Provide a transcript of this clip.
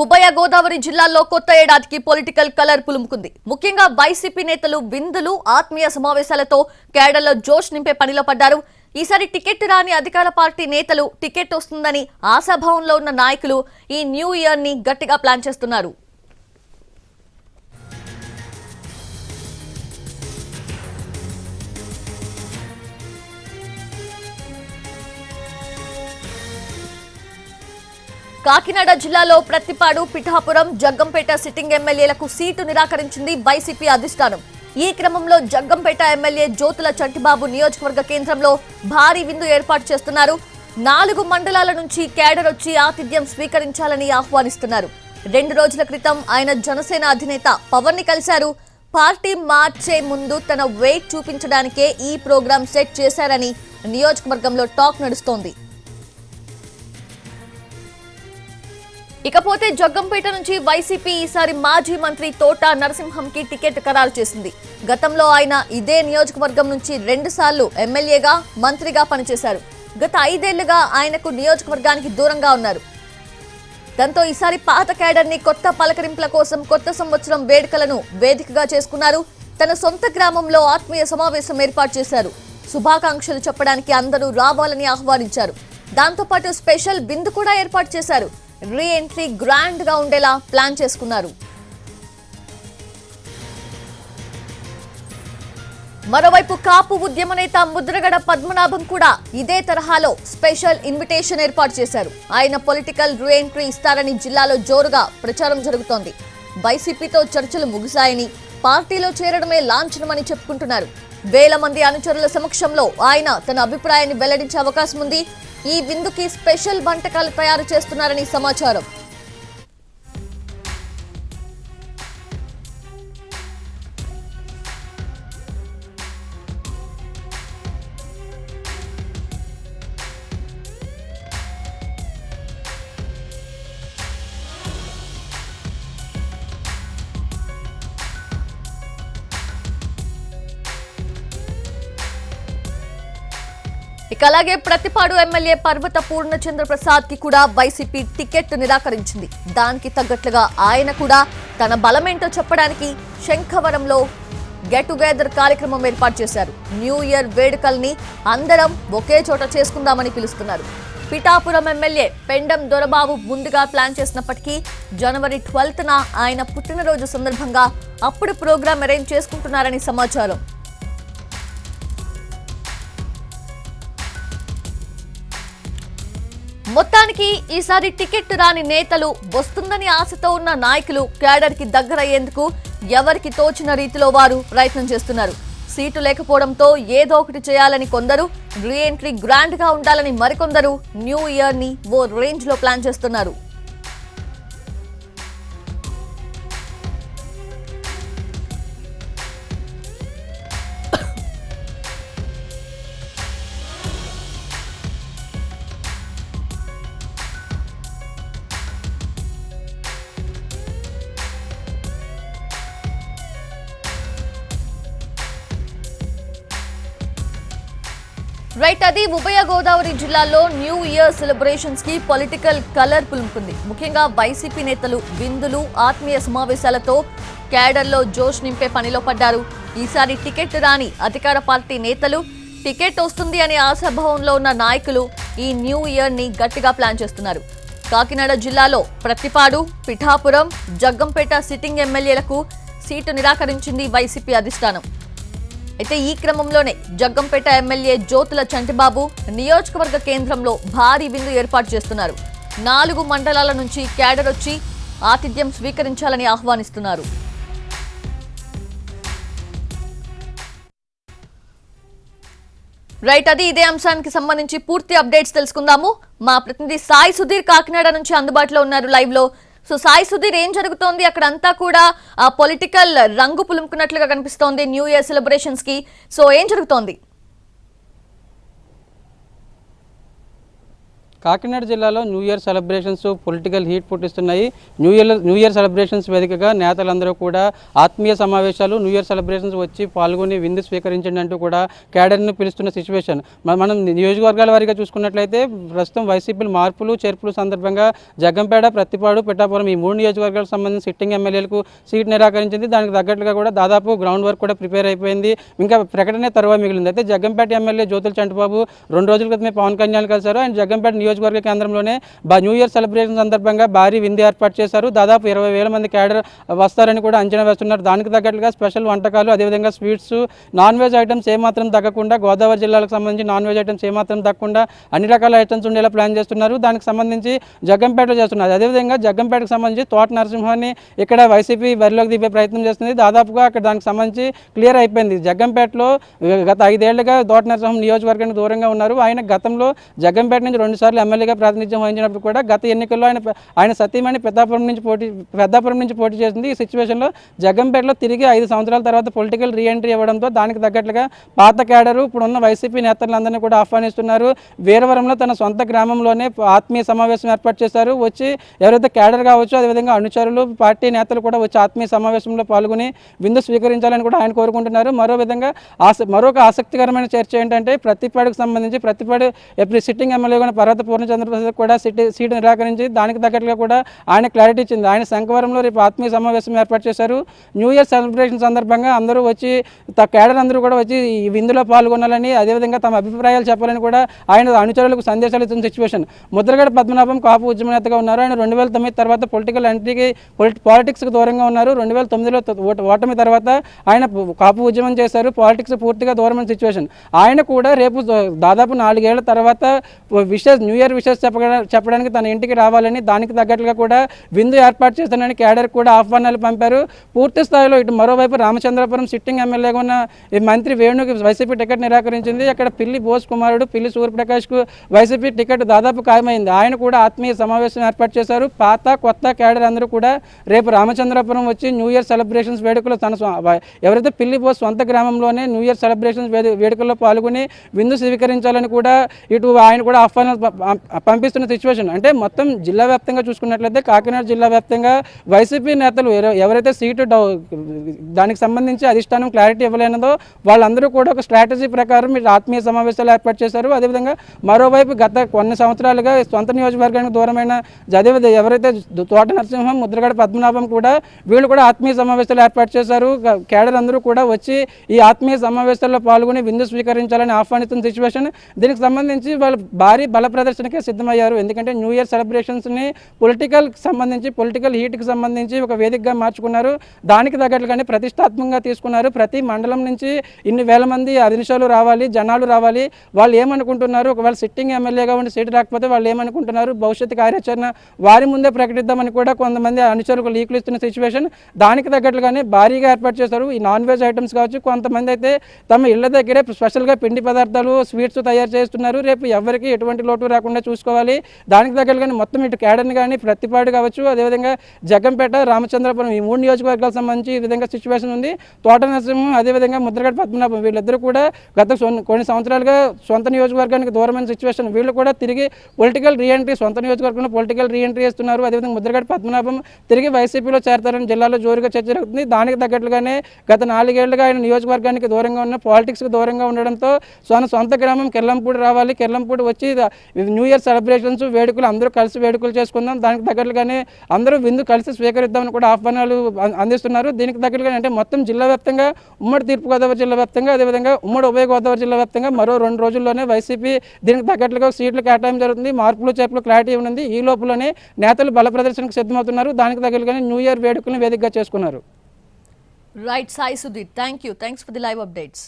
ఉభయ గోదావరి జిల్లాల్లో కొత్త ఏడాదికి పొలిటికల్ కలర్ పులుముకుంది. ముఖ్యంగా వైసీపీ నేతలు విందులు, ఆత్మీయ సమావేశాలతో కేడర్లో జోష్ నింపే పనిలో పడ్డారు. ఈసారి టికెట్ రాని అధికార పార్టీ నేతలు టికెట్ వస్తుందని ఆశాభావంలో ఉన్న నాయకులు ఈ న్యూ ఇయర్ ని గట్టిగా ప్లాన్ చేస్తున్నారు. కాకినాడ జిల్లాలో ప్రత్తిపాడు, పిఠాపురం, జగ్గంపేట సిట్టింగ్ ఎమ్మెల్యేలకు సీటు నిరాకరించింది వైసీపీ అధిష్టానం. ఈ క్రమంలో జగ్గంపేట ఎమ్మెల్యే జ్యోతుల చంటిబాబు నియోజకవర్గ కేంద్రంలో భారీ విందు ఏర్పాటు చేస్తున్నారు. 4 మండలాల నుంచి కేడర్ వచ్చి ఆతిథ్యం స్వీకరించాలని ఆహ్వానిస్తున్నారు. 2 రోజుల క్రితం ఆయన జనసేన అధినేత పవన్ ని కలిశారు. పార్టీ మార్చే ముందు తన వెయిట్ చూపించడానికే ఈ ప్రోగ్రాం సెట్ చేశారని నియోజకవర్గంలో టాక్ నడుస్తోంది. ఇకపోతే జగ్గంపేట నుంచి వైసీపీ ఈసారి మాజీ మంత్రి తోట నరసింహంకి టికెట్ ఖరారు చేసింది. గతంలో ఆయన ఇదే నియోజకవర్గం నుంచి 2 సార్లు ఎమ్మెల్యేగా, మంత్రిగా పనిచేశారు. గత 5 ఏళ్లుగా ఆయనకు నియోజకవర్గానికి దూరంగా ఉన్నారు. దాంతో ఈసారి పాత కేడర్ ని కొత్త పలకరింపుల కోసం కొత్త సంవత్సరం వేడుకలను వేదికగా చేసుకున్నారు. తన సొంత గ్రామంలో ఆత్మీయ సమావేశం ఏర్పాటు చేశారు. శుభాకాంక్షలు చెప్పడానికి అందరూ రావాలని ఆహ్వానించారు. దాంతో పాటు స్పెషల్ విందు కూడా ఏర్పాటు చేశారు. రీ ఎంట్రీ గ్రాండ్ గా ఉండేలా ప్లాన్ చేసుకున్నారు. మరోవైపు కాపు ఉద్యమ నేత ముద్రగడ పద్మనాభం కూడా ఇదే తరహాలో స్పెషల్ ఇన్విటేషన్ ఏర్పాటు చేశారు. ఆయన పొలిటికల్ రీ ఎంట్రీ ఇస్తారని జిల్లాలో జోరుగా ప్రచారం జరుగుతోంది. వైసీపీతో చర్చలు ముగిశాయని, పార్టీలో చేరడమే లాంఛనమని చెప్పుకుంటున్నారు. వేల మంది అనుచరుల సమక్షంలో ఆయన తన అభిప్రాయాన్ని వెల్లడించే అవకాశం ఉంది. ఈ విందుకి స్పెషల్ వంటకాలు తయారు చేస్తున్నారని సమాచారం. అలాగే ప్రతిపాడు ఎమ్మెల్యే పర్వత పూర్ణచంద్ర ప్రసాద్ కి కూడా వైసీపీ టికెట్ నిరాకరించింది. దానికి తగ్గట్లుగా ఆయన కూడా తన బలమేంటో చెప్పడానికి శంఖవరంలో గెట్ టుగెదర్ కార్యక్రమం ఏర్పాటు చేశారు. న్యూ ఇయర్ వేడుకల్ని అందరం ఒకే చోట చేసుకుందామని పిలుస్తున్నారు. పిఠాపురం ఎమ్మెల్యే పెండం దొరబాబు ముందుగా ప్లాన్ చేసినప్పటికీ జనవరి 12న ఆయన పుట్టినరోజు సందర్భంగా అప్పుడు ప్రోగ్రాం అరేంజ్ చేసుకుంటున్నారని సమాచారం. మొత్తానికి ఈసారి టికెట్ రాని నేతలు, వస్తుందని ఆశతో ఉన్న నాయకులు కేడర్ కి దగ్గరయ్యేందుకు ఎవరికి తోచిన రీతిలో వారు ప్రయత్నం చేస్తున్నారు. సీటు లేకపోవడంతో ఏదో ఒకటి చేయాలని కొందరు, రీ ఎంట్రీ గ్రాండ్ గా ఉండాలని మరికొందరు న్యూ ఇయర్ ని ఓ రేంజ్ లో ప్లాన్ చేస్తున్నారు. రైట్, అది ఉభయ గోదావరి జిల్లాలో న్యూ ఇయర్ సెలబ్రేషన్స్ కి పొలిటికల్ కలర్ పులుముకుంది. ముఖ్యంగా వైసీపీ నేతలు విందులు, ఆత్మీయ సమావేశాలతో కేడర్లో జోష్ నింపే పనిలో పడ్డారు. ఈసారి టికెట్ రాని అధికార పార్టీ నేతలు, టికెట్ వస్తుంది అనే ఆశాభావంలో ఉన్న నాయకులు ఈ న్యూ ఇయర్ ని గట్టిగా ప్లాన్ చేస్తున్నారు. కాకినాడ జిల్లాలో ప్రతిపాడు, పిఠాపురం, జగ్గంపేట సిట్టింగ్ ఎమ్మెల్యేలకు సీటు నిరాకరించింది వైసీపీ అధిష్టానం. అయితే ఈ క్రమంలోనే జగ్గంపేట ఎమ్మెల్యే జ్యోతుల చంటిబాబు నియోజకవర్గ కేంద్రంలో భారీ విందు ఏర్పాటు చేస్తున్నారు. 4 మండలాల నుంచి కేడర్ వచ్చి ఆతిథ్యం స్వీకరించాలని ఆహ్వానిస్తున్నారు. రైట్, అది ఇదే అంశానికి సంబంధించి పూర్తి అప్డేట్స్ తెలుసుకుందాము. మా ప్రతినిధి సాయి సుధీర్ కాకినాడ నుంచి అందుబాటులో ఉన్నారు లైవ్ లో. సో సాయి సుధీర్, ఏం జరుగుతోంది అక్కడ? అంతా కూడా పొలిటికల్ రంగు పులుముకున్నట్లుగా కనిపిస్తోంది న్యూ ఇయర్ సెలబ్రేషన్స్ కి. సో ఏం జరుగుతోంది? కాకినాడ జిల్లాలో new year celebrations political heat పుట్టిస్తున్నాయి. న్యూ ఇయర్ సెలబ్రేషన్స్ వేదికగా నేతలందరూ కూడా ఆత్మీయ సమావేశాలు, న్యూ ఇయర్ సెలబ్రేషన్స్ వచ్చి పాల్గొని విందు స్వీకరించండి అంటూ కూడా క్యాడర్ను పిలుస్తున్న సిచ్యువేషన్. మనం నియోజకవర్గాల వారీగా చూసుకున్నట్లయితే ప్రస్తుతం వైసీపీ మార్పులు చేర్పులు సందర్భంగా జగ్గంపేట, ప్రత్తిపాడు, పిఠాపురం ఈ 3 నియోజకవర్గాలకు సంబంధించి సిట్టింగ్ ఎమ్మెల్యేలకు సీట్ నిరాకరించింది. దానికి తగ్గట్లుగా కూడా దాదాపు గ్రౌండ్ వర్క్ కూడా ప్రిపేర్ అయిపోయింది. ఇంకా ప్రకటనే తరువాత మిగిలింది. అయితే జగ్గంపేట ఎమ్మెల్యే జ్యోతుల చంటిబాబు 2 రోజుల క్రితమే పవన్ కళ్యాణ్ కలిశారు. ఆయన జగ్గంపేట నియోజకవర్గ కేంద్రంలోనే న్యూ ఇయర్ సెలబ్రేషన్ సందర్భంగా భారీ విందు ఏర్పాటు చేశారు. దాదాపు 20,000 మంది క్యాడర్ వస్తారని కూడా అంచనా వేస్తున్నారు. దానికి తగ్గట్లుగా స్పెషల్ వంటకాలు, అదేవిధంగా స్వీట్స్, నాన్ వెజ్ ఐటమ్స్ ఏమాత్రం తగ్గకుండా, గోదావరి జిల్లాలకు సంబంధించి నాన్ వెజ్ ఐటమ్స్ ఏమాత్రం తగ్గకుండా అన్ని రకాల ఐటమ్స్ ఉండేలా ప్లాన్ చేస్తున్నారు. దానికి సంబంధించి జగ్గంపేటలో చేస్తున్నారు. అదేవిధంగా జగ్గంపేటకు సంబంధించి తోట నరసింహాన్ని ఇక్కడ వైసీపీ బరిలోకి దింపే ప్రయత్నం చేస్తుంది. దాదాపుగా అక్కడ దానికి సంబంధించి క్లియర్ అయిపోయింది. జగ్గంపేటలో గత 5 ఏళ్లుగా తోట నరసింహం నియోజకవర్గానికి దూరంగా ఉన్నారు. ఆయన గతంలో జగ్గంపేట నుంచి 2 సార్లు ఎమ్మెల్యేగా ప్రాతినిధ్యం వహించినప్పుడు కూడా గత ఎన్నికల్లో ఆయన సతీమణి పెద్దాపురం నుంచి పోటీ చేసింది. ఈ సిచ్యువేషన్లో జగ్గంపేటలో తిరిగి 5 సంవత్సరాల తర్వాత పొలిటికల్ రీఎంట్రీ ఇవ్వడంతో దానికి తగ్గట్లుగా పాత క్యాడరు ఇప్పుడున్న వైసీపీ నేతలందరినీ కూడా ఆహ్వానిస్తున్నారు. వీరవరంలో తన సొంత గ్రామంలోనే ఆత్మీయ సమావేశం ఏర్పాటు చేశారు. వచ్చి ఎవరైతే క్యాడర్ కావచ్చు, అదేవిధంగా అనుచరులు, పార్టీ నేతలు కూడా వచ్చి ఆత్మీయ సమావేశంలో పాల్గొని విందు స్వీకరించాలని కూడా ఆయన కోరుకుంటున్నారు. మరో విధంగా మరొక ఆసక్తికరమైన చర్చ ఏంటంటే ప్రతిపాడుకు సంబంధించి ప్రతిపాడు సిట్టింగ్ ఎమ్మెల్యేగా పర్వత పూర్ణచంద్రప్రసాద్ కూడా సీటు నిరాకరించి దానికి తగ్గట్టుగా కూడా ఆయన క్లారిటీ ఇచ్చింది. ఆయన శంఖవరంలో రేపు ఆత్మీయ సమావేశం ఏర్పాటు చేశారు. న్యూ ఇయర్ సెలబ్రేషన్ సందర్భంగా అందరూ వచ్చి క్యాడర్ అందరూ కూడా వచ్చి ఈ విందులో పాల్గొనాలని, అదేవిధంగా తమ అభిప్రాయాలు చెప్పాలని కూడా ఆయన అనుచరులకు సందేశాలు ఇస్తున్న సిచ్యువేషన్. ముద్రగడ పద్మనాభం కాపు ఉద్యమ నేతగా ఉన్నారు. ఆయన 2009 తర్వాత పొలిటికల్ ఎంట్రీకి పాలిటిక్స్కి దూరంగా ఉన్నారు. 2009లో ఓటమి తర్వాత ఆయన కాపు ఉద్యమం చేశారు. పాలిటిక్స్ పూర్తిగా దూరమైన సిచ్యువేషన్. ఆయన కూడా రేపు దాదాపు 4 ఏళ్ల తర్వాత న్యూ ఇయర్ విషెస్ చెప్పడానికి తన ఇంటికి రావాలని, దానికి తగ్గట్లుగా కూడా విందు ఏర్పాటు చేస్తానని క్యాడర్ కూడా ఆహ్వానాలు పంపారు. పూర్తి స్థాయిలో ఇటు మరోవైపు రామచంద్రపురం సిట్టింగ్ ఎమ్మెల్యేగా ఉన్న మంత్రి వేణుకి వైసీపీ టికెట్ నిరాకరించింది. అక్కడ పిల్లి బోస్ కుమారుడు పిల్లి సూర్యప్రకాష్కు వైసీపీ టికెట్ దాదాపు ఖాయమైంది. ఆయన కూడా ఆత్మీయ సమావేశం ఏర్పాటు చేశారు. పాత కొత్త క్యాడర్ అందరూ కూడా రేపు రామచంద్రపురం వచ్చి న్యూ ఇయర్ సెలబ్రేషన్స్ వేడుకలు ఎవరైతే పిల్లి బోస్ సొంత గ్రామంలోనే న్యూ ఇయర్ సెలబ్రేషన్స్ వేడుకల్లో పాల్గొని విందు స్వీకరించాలని కూడా ఇటు ఆయన కూడా ఆహ్వానాలు పంపిస్తున్న సిచ్యువేషన్. అంటే మొత్తం జిల్లా వ్యాప్తంగా చూసుకున్నట్లయితే కాకినాడ జిల్లా వ్యాప్తంగా వైసీపీ నేతలు ఎవరైతే సీటు దానికి సంబంధించి అధిష్టానం క్లారిటీ ఇవ్వలేనదో వాళ్ళందరూ కూడా ఒక స్ట్రాటజీ ప్రకారం మీరు ఆత్మీయ సమావేశాలు ఏర్పాటు చేశారు. అదేవిధంగా మరోవైపు గత కొన్ని సంవత్సరాలుగా సొంత నియోజకవర్గానికి దూరమైన ఎవరైతే తోట నరసింహం, ముద్రగడ పద్మనాభం కూడా వీళ్ళు కూడా ఆత్మీయ సమావేశాలు ఏర్పాటు చేశారు. క్యాడర్ అందరూ కూడా వచ్చి ఈ ఆత్మీయ సమావేశాల్లో పాల్గొని విందు స్వీకరించాలని ఆహ్వానిస్తున్న సిచ్యువేషన్. దీనికి సంబంధించి వాళ్ళు భారీ బల ప్రదర్శనకే సిద్ధమయ్యారు. ఎందుకంటే న్యూ ఇయర్ సెలబ్రేషన్స్ని పొలిటికల్ హీట్కి సంబంధించి ఒక వేదికగా మార్చుకున్నారు. దానికి తగ్గట్లుగానే ప్రతిష్టాత్మకంగా తీసుకున్నారు. ప్రతి మండలం నుంచి ఇన్ని వేల మంది అధినిషాలు రావాలి, జనాలు రావాలి. వాళ్ళు ఏమనుకుంటున్నారు, ఒకవేళ సిట్టింగ్ ఎమ్మెల్యేగా ఉండి సీటు రాకపోతే వాళ్ళు ఏమనుకుంటున్నారు, భవిష్యత్తు కార్యాచరణ వారి ముందే ప్రకటిద్దామని కూడా కొంతమంది అనుచరులకు లీకులు ఇస్తున్న సిచ్యువేషన్. దానికి తగ్గట్లుగానే భారీగా ఏర్పాటు చేశారు. ఈ నాన్ వెజ్ ఐటమ్స్ కావచ్చు, కొంతమంది అయితే తమ ఇళ్ల దగ్గరే స్పెషల్గా పిండి పదార్థాలు, స్వీట్స్ తయారు చేస్తున్నారు. రేపు ఎవరికి ఎటువంటి లోటు రాకుండా చూసుకోవాలి. దానికి తగ్గట్లుగానే మొత్తం ఇటు క్యాడర్ని కానీ ప్రతిపాడు కావచ్చు, అదేవిధంగా జగ్గంపేట, రామచంద్రపురం ఈ 3 నియోజకవర్గాలకు సంబంధించి ఈ విధంగా సిచ్యువేషన్ ఉంది. తోట నరసింహం, అదేవిధంగా ముద్రగడ పద్మనాభం వీళ్ళిద్దరూ కూడా గత కొన్ని సంవత్సరాలుగా సొంత నియోజకవర్గానికి దూరమైన సిచ్యువేషన్. వీళ్ళు కూడా తిరిగి పొలిటికల్ రీఎంట్రీ, సొంత నియోజకవర్గంలో పొలిటికల్ రీఎంట్రీ చేస్తున్నారు. అదేవిధంగా ముద్రగడ పద్మనాభం తిరిగి వైసీపీలో చేరతారని జిల్లాలో జోరుగా చర్చ జరుగుతుంది. దానికి తగ్గట్లుగానే గత 4 ఏళ్లుగా ఆయన నియోజకవర్గానికి దూరంగా ఉన్న, పాలిటిక్స్కి దూరంగా ఉండడంతో సొంత గ్రామం కెల్లంపూడి రావాలి, కెల్లంపూడి వచ్చి న్యూ ఇయర్ సెలబ్రేషన్స్ వేడుకలు అందరూ కలిసి వేడుకలు చేసుకుందాం, దానికి తగ్గట్లుగానే అందరూ విందు కలిసి స్వీకరిద్దామని కూడా ఆహ్వానాలు అందిస్తున్నారు. దీనికి తగ్గట్లుగానే అంటే మొత్తం జిల్లా వ్యాప్తంగా, ఉమ్మడి తూర్పుగోదావరి జిల్లా వ్యాప్తంగా, అదేవిధంగా ఉమ్మడి ఉభయ గోదావరి జిల్లా వ్యాప్తంగా మరో 2 రోజుల్లోనే వైసీపీ దీనికి తగ్గట్లుగా సీట్లు కేటాయించడం జరుగుతుంది. మార్పులు చేర్పులు క్లారిటీ ఉంది. ఈ లోపలనే నేతలు బల ప్రదర్శనకు సిద్ధమవుతున్నారు. దానికి తగ్గట్లుగానే న్యూ ఇయర్ వేడుకలను వేదికగా చేసుకున్నారు. Right Sai Sudheer, thanks for the live updates.